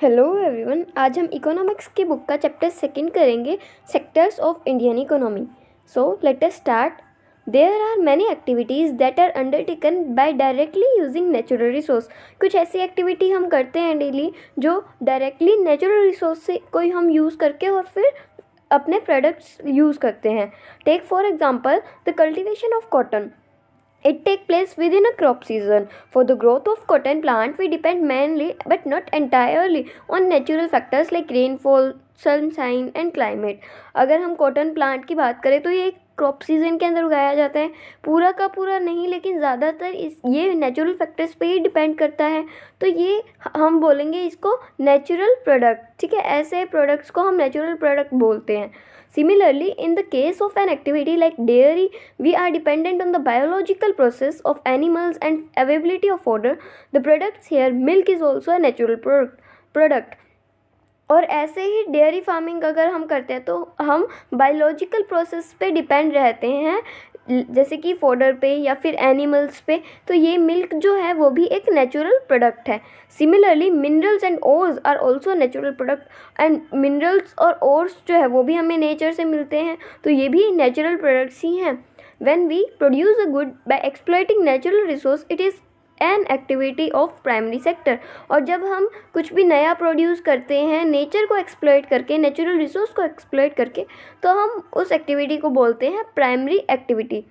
Hello everyone, आज हम economics की बुक का चैप्टर सेकंड करेंगे, sectors of Indian economy. So let us start. There are many activities that are undertaken by directly using natural resource. कुछ ऐसी activity हम करते हैं डेली जो डायरेक्टली नेचुरल रिसोर्स से कोई हम यूज़ करके और फिर अपने प्रोडक्ट्स यूज़ करते हैं। Take for example the cultivation of cotton. It takes place within a crop season. For the growth of cotton plant, we depend mainly but not entirely on natural factors like rainfall, sunshine and climate. अगर हम cotton plant की बात करें तो ये एक crop season के अंदर उगाया जाता है, पूरा का पूरा नहीं, लेकिन ज़्यादातर ये नेचुरल फैक्टर्स पे ही डिपेंड करता है। तो ये हम बोलेंगे इसको नेचुरल प्रोडक्ट। ठीक है, ऐसे प्रोडक्ट्स को हम नेचुरल प्रोडक्ट बोलते हैं। Similarly, in the case of an activity like dairy, we are dependent on the biological process of animals and availability of fodder. The products here, milk is also a natural product. और ऐसे ही dairy farming अगर हम करते हैं तो हम biological process पे depend रहते हैं, जैसे कि फॉडर पे या फिर एनिमल्स पे। तो ये मिल्क जो है वो भी एक नेचुरल प्रोडक्ट है। Similarly minerals and ores are also natural product, and minerals और ओर्स जो है वो भी हमें नेचर से मिलते हैं, तो ये भी नेचुरल प्रोडक्ट्स ही हैं। When we produce a good by exploiting natural resource, it is an activity of primary sector. और जब हम कुछ भी नया प्रोड्यूस करते हैं नेचर को एक्सप्लॉइट करके, नेचुरल रिसोर्स को एक्सप्लॉइट करके, तो हम उस एक्टिविटी को बोलते हैं प्राइमरी एक्टिविटी।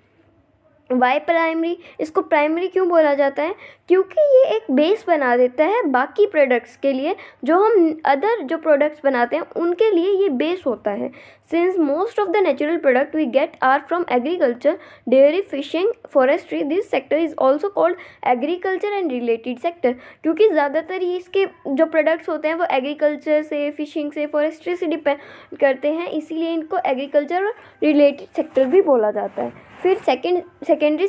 Why primary? इसको प्राइमरी क्यों बोला जाता है? क्योंकि ये एक बेस बना देता है बाकी प्रोडक्ट्स के लिए, जो हम अदर जो प्रोडक्ट्स बनाते हैं उनके लिए ये बेस होता है। Since most of the natural product we get are from agriculture, dairy, fishing, forestry, this sector is also called agriculture and related sector. क्योंकि ज़्यादातर ही इसके जो प्रोडक्ट्स होते हैं वो एग्रीकल्चर से, फिशिंग से, फॉरेस्ट्री से डिपेंड करते हैं, इसीलिए इनको एग्रीकल्चर और रिलेटेड सेक्टर भी बोला जाता है। फिर सेकेंडरी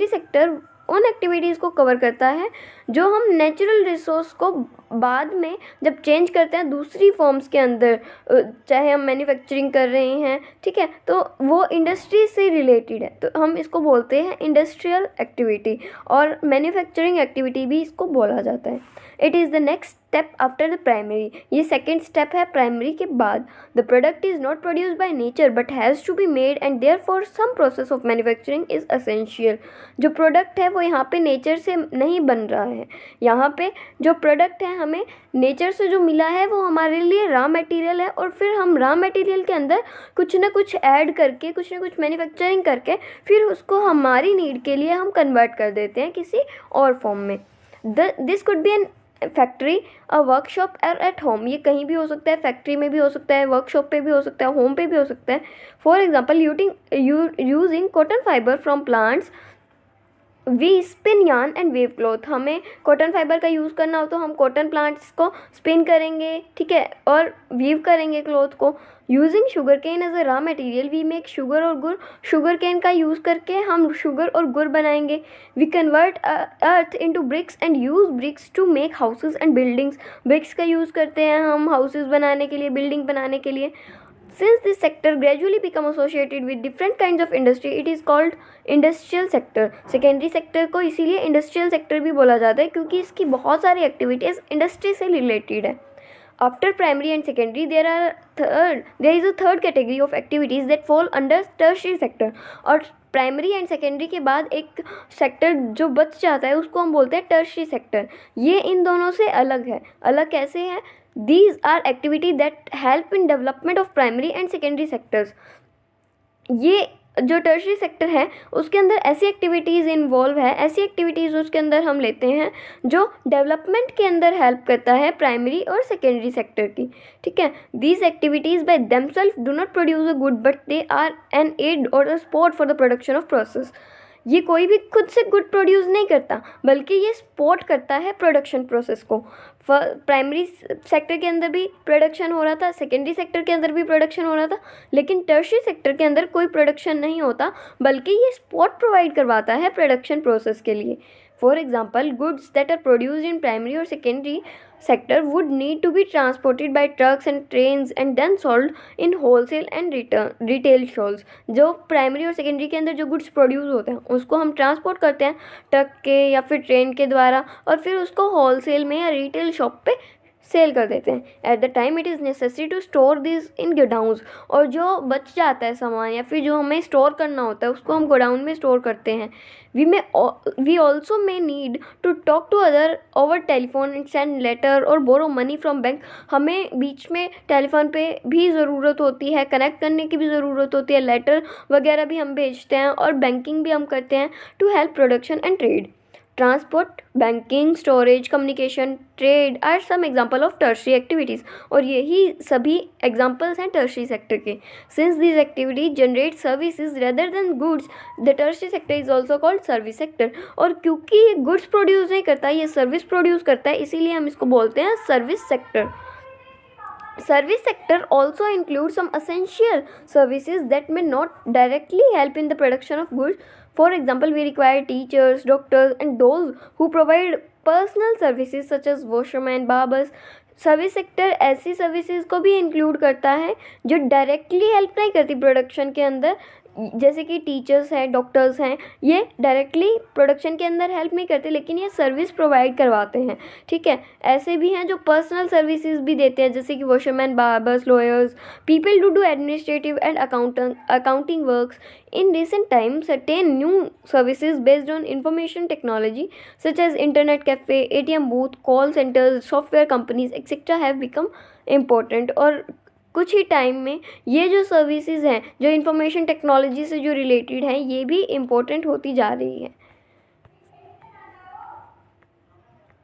सेक्टर उन एक्टिविटीज़ को कवर करता है जो हम नेचुरल रिसोर्स को बाद में जब चेंज करते हैं दूसरी फॉर्म्स के अंदर, चाहे हम मैन्युफैक्चरिंग कर रहे हैं, ठीक है, तो वो इंडस्ट्री से रिलेटेड है, तो हम इसको बोलते हैं इंडस्ट्रियल एक्टिविटी, और मैन्युफैक्चरिंग एक्टिविटी भी इसको बोला जाता है। It is the next step after the primary. ये सेकेंड स्टेप है प्राइमरी के बाद। The product is not produce by nature but has to be made and therefore some process of manufacturing is essential. जो product है वो यहाँ पे nature से नहीं बन रहा है। यहाँ पे जो प्रोडक्ट है हमें नेचर से जो मिला है वो हमारे लिए रॉ मटेरियल है, और फिर हम रॉ मटेरियल के अंदर कुछ ना कुछ ऐड करके, कुछ ना कुछ मैन्युफैक्चरिंग करके, फिर उसको हमारी नीड के लिए हम कन्वर्ट कर देते हैं किसी और फॉर्म में। This could be an factory, a workshop और एट होम। ये कहीं भी हो सकता है, फैक्ट्री में भी हो सकता है, वर्कशॉप पे भी हो सकता है, होम पे भी हो सकता है। For example using cotton fibre from plants, we spin yarn and weave cloth. हमें कॉटन फाइबर का यूज़ करना हो तो हम कॉटन प्लांट्स को स्पिन करेंगे, ठीक है, और वीव करेंगे क्लॉथ को। Using sugar cane as a raw material, we make sugar और गुड़। शुगर केन का यूज़ करके हम शुगर और गुड़ बनाएंगे। We convert earth into bricks and use bricks to make houses and buildings. Bricks का यूज़ करते हैं हम हाउसेज बनाने के लिए, बिल्डिंग बनाने के लिए। Since this sector gradually become associated with different kinds of industry, it is called industrial sector. Secondary sector को इसीलिए industrial sector भी बोला जाता है क्योंकि इसकी बहुत सारी एक्टिविटीज़ इंडस्ट्री से रिलेटेड है। After primary and secondary, there is a third category of activities that fall under tertiary sector. और प्राइमरी एंड सेकेंडरी के बाद एक सेक्टर जो बच जाता है उसको हम बोलते हैं टर्शियरी सेक्टर। ये इन दोनों से अलग है। अलग कैसे है? These are activities that help in development of primary and secondary sectors. ये जो टर्शियरी सेक्टर है उसके अंदर ऐसी एक्टिविटीज़ इन्वॉल्व है, ऐसी एक्टिविटीज़ उसके अंदर हम लेते हैं जो डेवलपमेंट के अंदर हेल्प करता है प्राइमरी और सेकेंडरी सेक्टर की, ठीक है। These activities by themselves do not produce a good but they are an aid or a support for the production of process. ये कोई भी खुद से गुड प्रोड्यूस नहीं करता, बल्कि ये सपोर्ट करता है प्रोडक्शन प्रोसेस को। प्राइमरी सेक्टर के अंदर भी प्रोडक्शन हो रहा था, सेकेंडरी सेक्टर के अंदर भी प्रोडक्शन हो रहा था, लेकिन टर्शियरी सेक्टर के अंदर कोई प्रोडक्शन नहीं होता, बल्कि ये सपोर्ट प्रोवाइड करवाता है प्रोडक्शन प्रोसेस के लिए। For example, goods that are produced in primary और secondary sector would need to be transported by trucks and trains and then sold in wholesale and retail shops। जो primary और secondary के अंदर जो goods produce होते हैं उसको हम ट्रांसपोर्ट करते हैं ट्रक के या फिर ट्रेन के द्वारा, और फिर उसको होलसेल में या रिटेल शॉप पे सेल कर देते हैं। At the time it is necessary to store this in godowns, और जो बच जाता है सामान या फिर जो हमें स्टोर करना होता है उसको हम गोडाउन में स्टोर करते हैं। We also may need to talk to other over telephone and send letter और बोरो मनी फ्रॉम बैंक। हमें बीच में टेलीफोन पे भी ज़रूरत होती है, कनेक्ट करने की भी ज़रूरत होती है, लेटर वगैरह भी हम भेजते हैं और बैंकिंग भी हम करते हैं to help production and trade. Transport, banking, storage, communication, trade are some example of tertiary activities, और यही सभी एग्जाम्पल्स हैं टर्शरी सेक्टर के। Since this activities generate services rather than goods, the tertiary sector is also called service sector. और क्योंकि ये goods produce नहीं करता, ये सर्विस प्रोड्यूस करता है, इसीलिए हम इसको बोलते हैं service sector. Service sector also includes some essential services that may not directly help in the production of goods. For example, we require teachers, doctors, and those who provide personal services such as washermen, barbers. Service sector ऐसी services को भी include करता है जो directly help नहीं करती production के अंदर, जैसे कि टीचर्स हैं, डॉक्टर्स हैं, ये डायरेक्टली प्रोडक्शन के अंदर हेल्प नहीं करते लेकिन ये सर्विस प्रोवाइड करवाते हैं। ठीक है, ऐसे भी हैं जो पर्सनल सर्विसेज भी देते हैं, जैसे कि washerman, barbers, lawyers, people to do administrative and accounting works. In recent times, certain new services based on information technology such as internet cafe, ATM booth, call centers, software companies etc. have become important। और कुछ ही time में ये जो services हैं जो information technology से जो related हैं ये भी इम्पोर्टेंट होती जा रही है।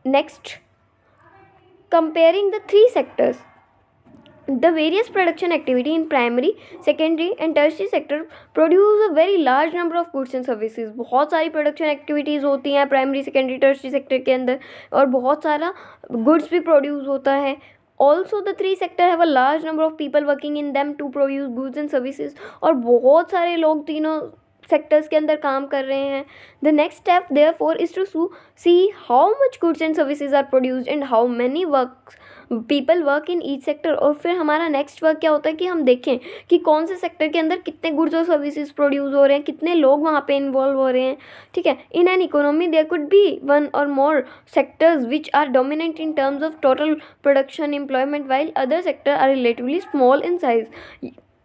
Next, comparing the three sectors. The various production activity in primary, secondary and tertiary sector produce a very large number of goods and services। बहुत सारी प्रोडक्शन एक्टिविटीज़ होती हैं प्राइमरी, सेकेंडरी, टर्शियरी सेक्टर के अंदर, और बहुत सारा गुड्स भी प्रोड्यूस होता है। Also the three sector have a large number of people working in them to produce goods and services, और बहुत सारे लोग तीनों सेक्टर्स के अंदर काम कर रहे हैं। The next step therefore is to see how much goods and services are produced and how many people work in each sector. और फिर हमारा नेक्स्ट वर्क क्या होता है कि हम देखें कि कौन से सेक्टर के अंदर कितने गुड्स और सर्विसेज प्रोड्यूस हो रहे हैं, कितने लोग वहाँ पे इन्वॉल्व हो रहे हैं। ठीक है, in an economy there could be one or more sectors which are dominant in terms of total production employment while other sector are relatively small in size.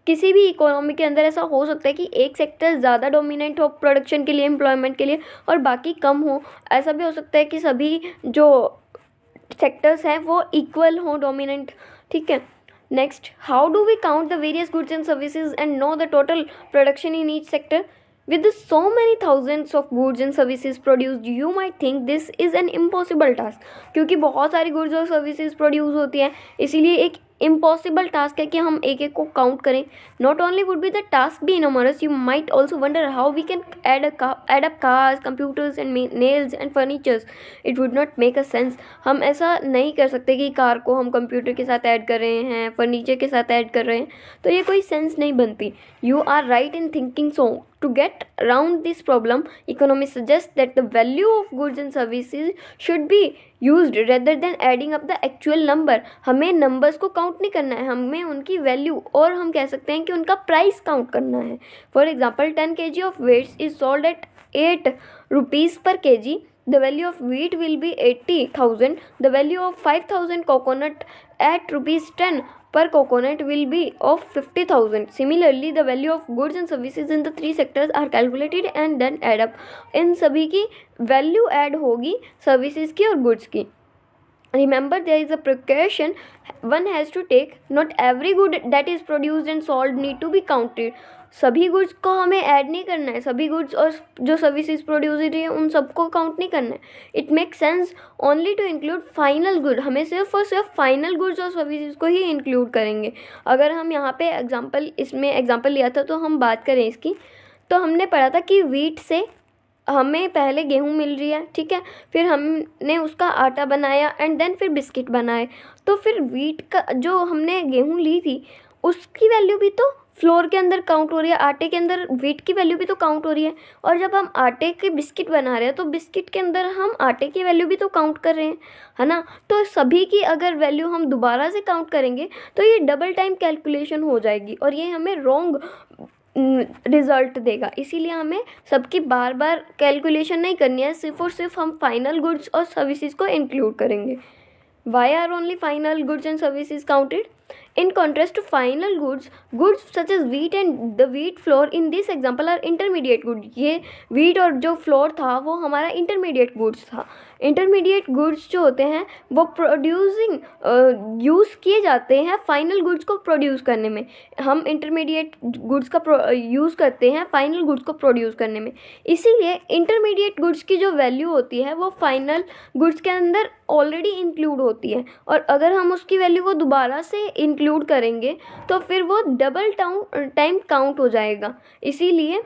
किसी भी इकोनॉमी के अंदर ऐसा हो सकता है कि एक सेक्टर ज़्यादा डोमिनेंट हो प्रोडक्शन के लिए, एम्प्लॉयमेंट के लिए, और बाकी कम हो। ऐसा भी हो सकता है कि सभी जो सेक्टर्स हैं वो इक्वल हो, डोमिनेंट। ठीक है, next, how do we count the various goods and services and know the total production in each sector? With so many thousands of goods and services produced, you might think this is an impossible task। क्योंकि बहुत सारी goods और services produce होती हैं, इसीलिए एक impossible task है कि हम एक एक को काउंट करें। Not only would be the task be innumerous, you might also wonder how we can add up cars, computers and nails and furnitures. It would not make a sense. हम ऐसा नहीं कर सकते कि कार को हम computer के साथ ऐड कर रहे हैं, फर्नीचर के साथ ऐड कर रहे हैं, तो ये कोई सेंस नहीं बनती। You are right in thinking so. To get around this problem, economists suggest that the value of goods and services should be used rather than adding up the actual number। हमें numbers को count नहीं करना है, हमें उनकी value, और हम कह सकते हैं कि उनका price count करना है। For example, 10 kg of weights is sold at 8 rupees per kg। The value of wheat will be 80,000। The value of 5,000 coconut at rupees 10 per coconut will be of 50,000। Similarly, the value of goods and services in the three sectors are calculated and then add up। इन सभी की value add होगी services की और goods की। Remember, there is a precaution one has to take। Not every good that is produced and sold need to be counted। सभी goods को हमें add नहीं करना है, सभी गुड्स और जो सर्विसेज प्रोड्यूस हो रही है उन सबको काउंट नहीं करना है। It make sense only to include final good. हमें सिर्फ और सिर्फ फाइनल गुड्स और सर्विसेज को ही इंक्लूड करेंगे। अगर हम यहाँ पे इसमें एग्जांपल लिया था तो हम बात करें इसकी, तो हमने पढ़ा था कि वीट से हमें पहले गेहूँ मिल रही है, ठीक है, फिर हमने उसका आटा बनाया एंड देन फिर बिस्किट बनाए। तो फिर वीट का जो हमने गेहूँ ली थी उसकी वैल्यू भी तो फ्लोर के अंदर काउंट हो रही है, आटे के अंदर वीट की वैल्यू भी तो काउंट हो रही है। और जब हम आटे के बिस्किट बना रहे हैं तो बिस्किट के अंदर हम आटे की वैल्यू भी तो काउंट कर रहे हैं, है ना। तो सभी की अगर वैल्यू हम दोबारा से काउंट करेंगे तो ये डबल टाइम कैलकुलेशन हो जाएगी और ये हमें रॉन्ग रिजल्ट देगा। इसीलिए हमें सबकी बार कैलकुलेशन नहीं करनी है, सिर्फ और सिर्फ हम फाइनल गुड्स और सर्विसेज को इंक्लूड करेंगे। Why are only final goods and services counted? In contrast to final goods, goods such as wheat and the wheat flour in this example are intermediate good. ये wheat और जो flour था वो हमारा intermediate goods था. Intermediate goods जो होते हैं वो producing यूज़ किए जाते हैं final goods को produce करने में. हम intermediate goods का यूज़ करते हैं final goods को produce करने में. इसीलिए intermediate goods की जो value होती है वो final goods के अंदर ऑलरेडी इंक्लूड होती है, और अगर हम उसकी वैल्यू को दोबारा से इंक्लूड करेंगे तो फिर वो डबल टाइम काउंट हो जाएगा. इसीलिए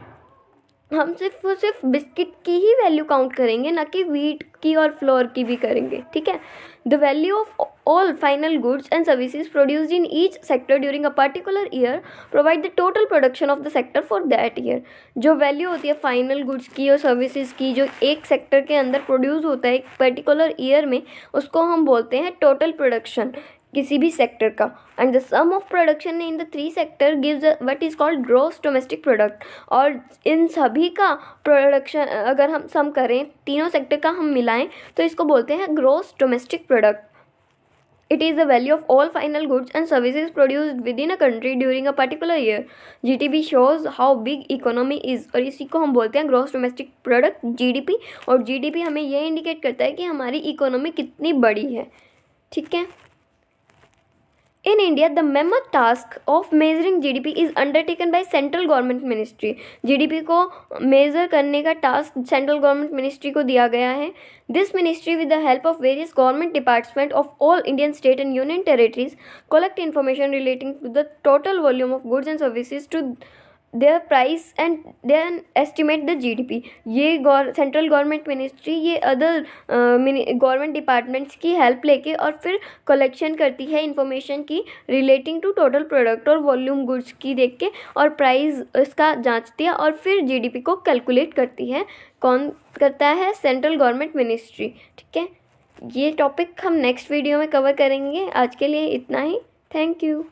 हम सिर्फ बिस्किट की ही वैल्यू काउंट करेंगे, ना कि वीट की और फ्लोर की भी करेंगे. ठीक है. The value of all final goods and services produced in each sector during a particular year provide the total production of the sector for that year. जो वैल्यू होती है फाइनल गुड्स की और सर्विसेज की जो एक सेक्टर के अंदर प्रोड्यूस होता है एक पर्टिकुलर ईयर में, उसको हम बोलते हैं टोटल प्रोडक्शन किसी भी सेक्टर का. And the sum of production in the three sector gives what is called gross domestic product. और इन सभी का प्रोडक्शन अगर हम सम करें, तीनों सेक्टर का हम मिलाएं, तो इसको बोलते हैं gross domestic product. It is the value of all final goods and services produced within a country during a particular year. GDP shows how big economy is, और इसी को हम बोलते हैं ग्रॉस डोमेस्टिक प्रोडक्ट GDP. और GDP हमें ये indicate करता है कि हमारी इकोनॉमी कितनी बड़ी है. ठीक है. In India, the mammoth task of measuring GDP is undertaken by Central Government Ministry. GDP को measure करने का टास्क Central Government Ministry को दिया गया है. This ministry, with the help of various government departments of all Indian state and union territories, collect information relating to the total volume of goods and services to their price and then estimate the GDP. ये central government ministry ये other government departments की help लेके और फिर collection करती है information की relating to total product और वॉल्यूम गुड्स की देख के, और प्राइस इसका जांचती है और फिर GDP को कैलकुलेट करती है. कौन करता है? Central government ministry. ठीक है. ये टॉपिक हम नेक्स्ट वीडियो में कवर करेंगे. आज के लिए इतना ही. Thank you.